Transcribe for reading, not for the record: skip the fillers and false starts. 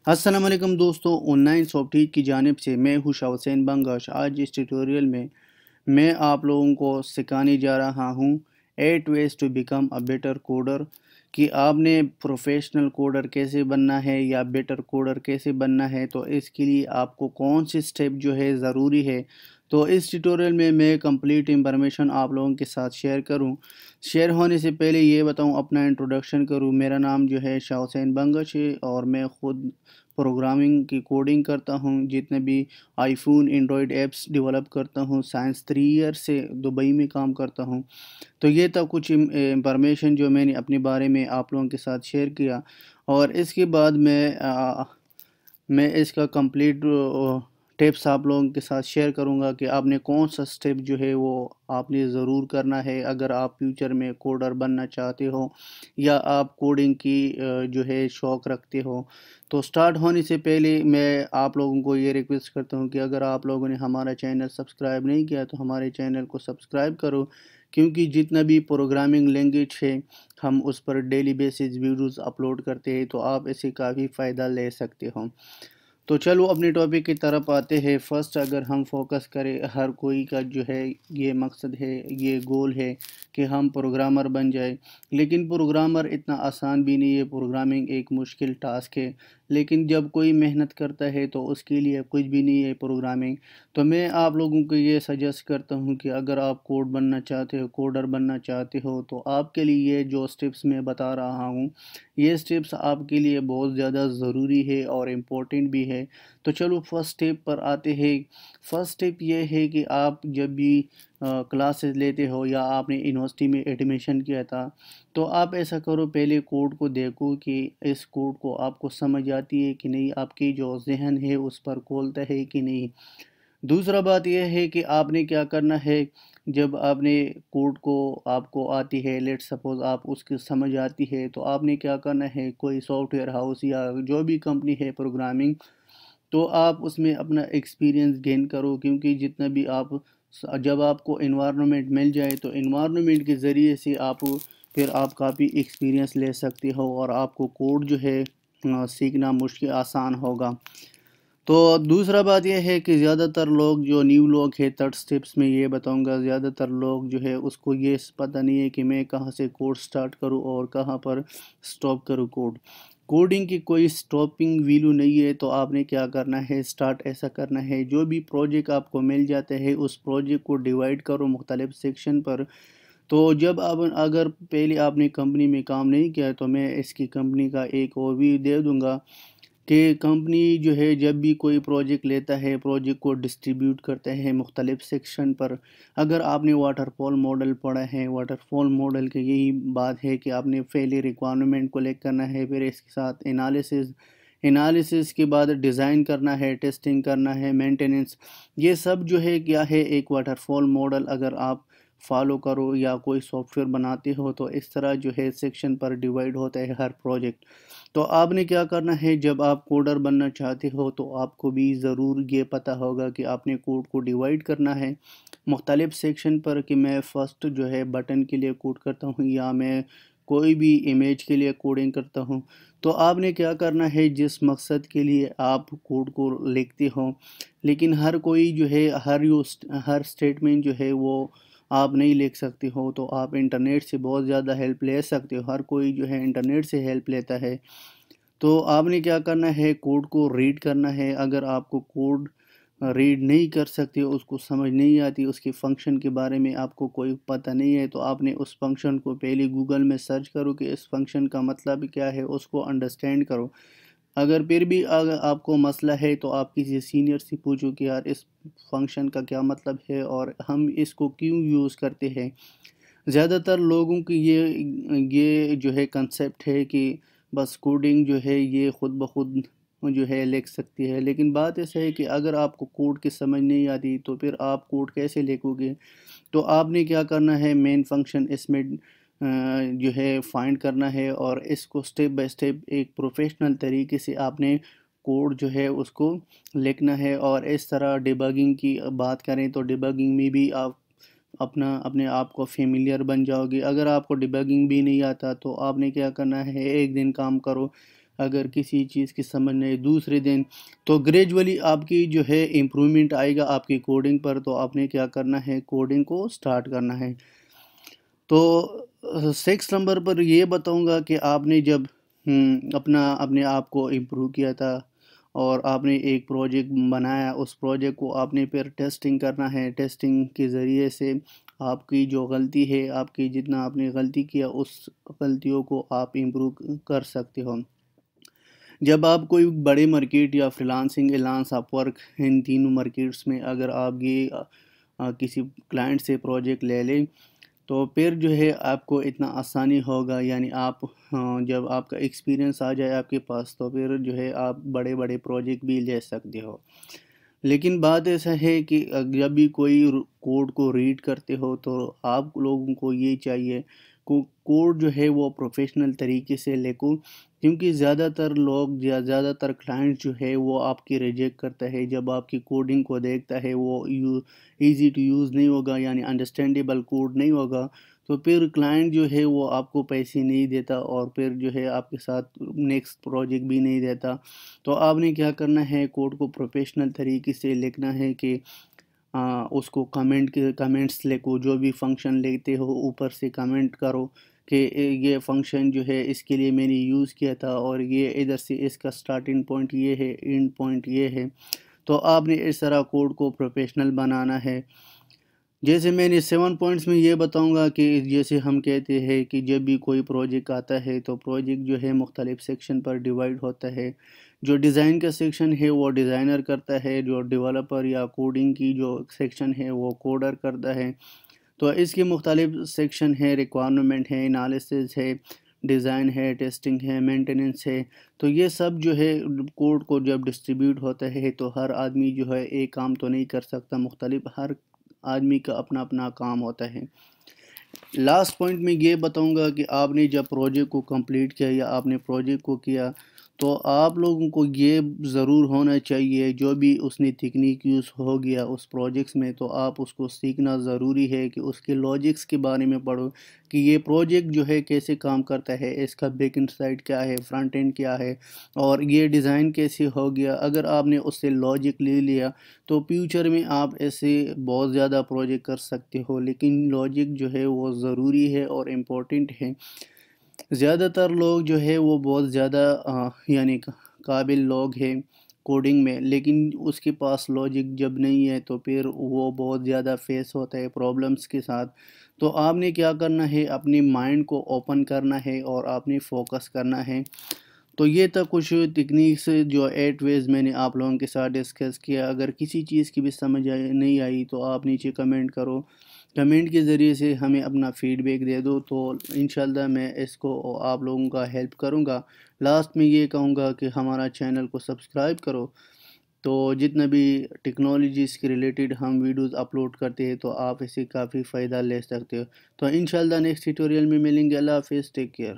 अस्सलाम वालेकुम दोस्तों, ऑनलाइन सॉफ्टवेयर की जानिब से मैं हूँ शाह हुसैन बंगश। आज इस ट्यूटोरियल में मैं आप लोगों को सिखाने जा रहा हूँ 8 ways to become a better coder कि आपने प्रोफेशनल कोडर कैसे बनना है या बेटर कोडर कैसे बनना है। तो इसके लिए आपको कौन सी स्टेप जो है ज़रूरी है, तो इस ट्यूटोरियल में मैं कंप्लीट इंफॉर्मेशन आप लोगों के साथ शेयर होने से पहले ये बताऊं, अपना इंट्रोडक्शन करूं। मेरा नाम जो है शाह हुसैन बंगश है और मैं ख़ुद प्रोग्रामिंग की कोडिंग करता हूं। जितने भी आईफोन एंड्रॉयड ऐप्स डेवलप करता हूं, साइंस 3 ईयर से दुबई में काम करता हूं। तो ये था कुछ इंफॉर्मेशन जो मैंने अपने बारे में आप लोगों के साथ शेयर किया। और इसके बाद मैं इसका कंप्लीट टिप्स आप लोगों के साथ शेयर करूंगा कि आपने कौन सा स्टेप जो है वो आपने ज़रूर करना है अगर आप फ्यूचर में कोडर बनना चाहते हो या आप कोडिंग की जो है शौक़ रखते हो। तो स्टार्ट होने से पहले मैं आप लोगों को ये रिक्वेस्ट करता हूँ कि अगर आप लोगों ने हमारा चैनल सब्सक्राइब नहीं किया तो हमारे चैनल को सब्सक्राइब करो, क्योंकि जितना भी प्रोग्रामिंग लैंग्वेज है हम उस पर डेली बेसिस वीडियोस अपलोड करते हैं, तो आप इससे काफ़ी फ़ायदा ले सकते हो। तो चलो अपने टॉपिक की तरफ आते हैं। फर्स्ट अगर हम फोकस करें, हर कोई का जो है ये मकसद है, ये गोल है कि हम प्रोग्रामर बन जाए। लेकिन प्रोग्रामर इतना आसान भी नहीं है, प्रोग्रामिंग एक मुश्किल टास्क है। लेकिन जब कोई मेहनत करता है तो उसके लिए कुछ भी नहीं है प्रोग्रामिंग। तो मैं आप लोगों को ये सजेस्ट करता हूँ कि अगर आप कोडर बनना चाहते हो तो आपके लिए ये जो स्टेप्स मैं बता रहा हूँ, ये स्टेप्स आपके लिए बहुत ज़्यादा ज़रूरी है और इम्पोर्टेंट भी है। तो चलो फर्स्ट स्टेप पर आते हैं। फर्स्ट स्टेप ये है कि आप जब भी क्लासेस लेते हो या आपने यूनिवर्सिटी में एडमिशन किया था, तो आप ऐसा करो, पहले कोड को देखो कि इस कोड को आपको समझ आती है कि नहीं, आपकी जो जहन है उस पर खोलता है कि नहीं। दूसरा बात यह है कि आपने क्या करना है, जब आपने कोड को आपको आती है, लेट सपोज आप उसकी समझ आती है, तो आपने क्या करना है, कोई सॉफ्टवेयर हाउस या जो भी कंपनी है प्रोग्रामिंग, तो आप उसमें अपना एक्सपीरियंस गेन करो। क्योंकि जितना भी आप जब आपको इन्वायरमेंट मिल जाए तो इन्वायरमेंट के ज़रिए से फिर आप काफ़ी एक्सपीरियंस ले सकते हो और आपको कोड जो है सीखना मुश्किल आसान होगा। तो दूसरा बात यह है कि ज़्यादातर लोग, जो न्यू लोग हैं, थर्ड स्टेप्स में ये बताऊंगा, ज़्यादातर लोग जो है उसको ये पता नहीं है कि मैं कहाँ से कोड स्टार्ट करूँ और कहाँ पर स्टॉप करूँ। कोडिंग की कोई स्टॉपिंग वैल्यू नहीं है। तो आपने क्या करना है, स्टार्ट ऐसा करना है, जो भी प्रोजेक्ट आपको मिल जाता है उस प्रोजेक्ट को डिवाइड करो मुख्तलिफ सेक्शन पर। तो जब आप, अगर पहले आपने कंपनी में काम नहीं किया, तो मैं इसकी कंपनी का एक ओवरव्यू दे दूंगा कि कंपनी जो है जब भी कोई प्रोजेक्ट लेता है, प्रोजेक्ट को डिस्ट्रीब्यूट करता है मुख्तलिफ सेक्शन पर। अगर आपने वाटरफॉल मॉडल पढ़ा है, वाटरफॉल मॉडल की यही बात है कि आपने पहले रिक्वायरमेंट कलेक्ट करना है, फिर इसके साथ एनालिसिस के बाद डिज़ाइन करना है, टेस्टिंग करना है, मेंटेनेंस। ये सब जो है क्या है, एक वाटरफॉल मॉडल अगर आप फॉलो करो या कोई सॉफ्टवेयर बनाते हो तो इस तरह जो है सेक्शन पर डिवाइड होता है हर प्रोजेक्ट। तो आपने क्या करना है, जब आप कोडर बनना चाहते हो तो आपको भी ज़रूर ये पता होगा कि आपने कोड को डिवाइड करना है मुख्तलिफ सेक्शन पर। कि मैं फ़र्स्ट जो है बटन के लिए कोड करता हूँ या मैं कोई भी इमेज के लिए कोडिंग करता हूँ। तो आपने क्या करना है, जिस मकसद के लिए आप कोड को लिखते हो, लेकिन हर कोई जो है हर स्टेटमेंट जो है वो आप नहीं लिख सकते हो, तो आप इंटरनेट से बहुत ज़्यादा हेल्प ले सकते हो। हर कोई जो है इंटरनेट से हेल्प लेता है। तो आपने क्या करना है, कोड को रीड करना है। अगर आपको कोड रीड नहीं कर सकते, उसको समझ नहीं आती, उसके फंक्शन के बारे में आपको कोई पता नहीं है, तो आपने उस फंक्शन को पहले गूगल में सर्च करो कि इस फंक्शन का मतलब क्या है, उसको अंडरस्टैंड करो। अगर फिर भी अगर आपको मसला है तो आप किसी सीनियर से पूछो कि यार इस फंक्शन का क्या मतलब है और हम इसको क्यों यूज़ करते हैं। ज़्यादातर लोगों की ये जो है कंसेप्ट है कि बस कोडिंग जो है ये ख़ुद ब खुद जो है लिख सकती है। लेकिन बात ऐसा है कि अगर आपको कोड की समझ नहीं आती तो फिर आप कोड कैसे लिखोगे। तो आपने क्या करना है, मेन फंक्शन इसमें जो है फाइंड करना है और इसको स्टेप बाय स्टेप एक प्रोफेशनल तरीके से आपने कोड जो है उसको लिखना है। और इस तरह डिबगिंग की बात करें तो डिबगिंग में भी आप अपने आप को फेमिलियर बन जाओगे। अगर आपको डिबगिंग भी नहीं आता तो आपने क्या करना है, एक दिन काम करो, اگر کسی چیز کی سمجھ نہیں دوسرے دن، تو گریجولی آپ کی جو ہے امپرومنٹ آئے گا آپ کی کوڈنگ پر. تو آپ نے کیا کرنا ہے، کوڈنگ کو سٹارٹ کرنا ہے. تو 6 نمبر پر یہ بتاؤں گا کہ آپ نے جب اپنے آپ کو امپروو کیا تھا اور آپ نے ایک پروجیکٹ بنایا، اس پروجیکٹ کو آپ نے پھر ٹیسٹنگ کرنا ہے. ٹیسٹنگ کے ذریعے سے آپ کی جو غلطی ہے، آپ کی جتنا آپ نے غلطی کیا اس غلطیوں کو آپ امپروو کر سکتے ہو. جب آپ کوئی بڑے مارکیٹ یا فریلانسنگ، ایلانس، اپ ورک، ان تینوں مارکیٹس میں اگر آپ یہ کسی کلائنٹ سے پروجیکٹ لے لیں تو پھر جو ہے آپ کو اتنا آسانی ہوگا. یعنی آپ جب آپ کا ایکسپیرینس آ جائے آپ کے پاس تو پھر جو ہے آپ بڑے بڑے پروجیکٹ بھی لے سکتے ہو. لیکن بات ایسا ہے کہ جب بھی کوئی کوڈ کو ریڈ کرتے ہو تو آپ لوگوں کو یہ چاہیے کوڈ جو ہے وہ پروفیشنل طریقے سے لکھو، کیونکہ زیادہ تر لوگ یا زیادہ تر کلائنٹ جو ہے وہ آپ کی ریجیکٹ کرتا ہے. جب آپ کی کوڈنگ کو دیکھتا ہے وہ ایزی ٹو یوز نہیں ہوگا، یعنی انڈرسٹینڈیبل کوڈ نہیں ہوگا، تو پھر کلائنٹ جو ہے وہ آپ کو پیسے نہیں دیتا اور پھر جو ہے آپ کے ساتھ نیکسٹ پروجیکٹ بھی نہیں دیتا. تو آپ نے کیا کرنا ہے، کوڈ کو پروفیشنل طریقے سے لکھنا ہے کہ اس کو کمنٹس لکھو. جو بھی فنکشن لیتے ہو اوپر سے کمنٹ کرو کہ یہ فنکشن جو ہے اس کے لیے میں نے یوز کیا تھا اور یہ ادھر سے اس کا سٹارٹنگ پوائنٹ یہ ہے، اینڈ پوائنٹ یہ ہے. تو آپ نے اس طرح کوڈ کو پروفیشنل بنانا ہے. جیسے میں نے 7 پوائنٹس میں یہ بتاؤں گا کہ جیسے ہم کہتے ہیں کہ جب بھی کوئی پروجیکٹ آتا ہے تو پروجیکٹ جو ہے مختلف سیکشن پر ڈیوائیڈ ہوتا ہے. جو ڈیزائن کا سیکشن ہے وہ ڈیزائنر کرتا ہے، جو ڈیولپر یا کوڈنگ کی جو سیکشن ہے وہ کوڈر کرتا ہے. تو اس کے مختلف سیکشن ہے، ریکوائرمنٹ ہے، انالیسس ہے، ڈیزائن ہے، ٹیسٹنگ ہے، مینٹیننس ہے. تو یہ سب جو ہے کوڈ کو جب ڈسٹریبیوٹ ہوتا ہے تو ہر آدمی جو ہے ایک کام تو نہیں کر سکتا، مختلف ہر آدمی کا اپنا اپنا کام ہوتا ہے. لاسٹ پوائنٹ میں یہ بتاؤں گا کہ آپ نے جب پروجیکٹ کو کمپلیٹ کیا یا آپ نے پروجیکٹ کو کیا تو آپ لوگوں کو یہ ضرور ہونا چاہیے جو بھی اس نے تکنیک یوز ہو گیا اس پروجیکٹس میں تو آپ اس کو سیکھنا ضروری ہے کہ اس کے لاجکس کے بارے میں پڑھو کہ یہ پروجیکٹ جو ہے کیسے کام کرتا ہے، اس کا بیک اینڈ سائڈ کیا ہے، فرنٹ اینڈ کیا ہے اور یہ ڈیزائن کیسے ہو گیا. اگر آپ نے اس سے لاجک لے لیا تو فیوچر میں آپ ایسے بہت زیادہ پروجیکٹ کر سکتے ہو. لیکن لاجک جو ہے وہ ضروری ہے اور امپورٹنٹ ہے. زیادہ تر لوگ جو ہے وہ بہت زیادہ یعنی قابل لوگ ہیں کوڈنگ میں، لیکن اس کے پاس لاجک جب نہیں ہے تو پھر وہ بہت زیادہ فیس ہوتا ہے پرابلمس کے ساتھ. تو آپ نے کیا کرنا ہے، اپنی مائنڈ کو اوپن کرنا ہے اور آپ نے فوکس کرنا ہے. تو یہ تھا کچھ ٹیکنیکس جو 8 ویز میں نے آپ لوگوں کے ساتھ ڈسکس کیا. اگر کسی چیز کی بھی سمجھ نہیں آئی تو آپ نیچے کمنٹ کرو، کمنٹ کے ذریعے سے ہمیں اپنا فیڈ بیک دے دو تو انشاءاللہ میں اس کو آپ لوگوں کا ہیلپ کروں گا. لاسٹ میں یہ کہوں گا کہ ہمارا چینل کو سبسکرائب کرو. تو جتنا بھی ٹیکنالوجیز کے ریلیٹڈ ہم ویڈیوز اپلوڈ کرتے ہیں تو آپ اسے کافی فائدہ لے سکتے ہو. تو انشاءاللہ نیکسٹ ٹیوٹوریل میں ملیں گے. اللہ حافظ، ٹیک کیئر.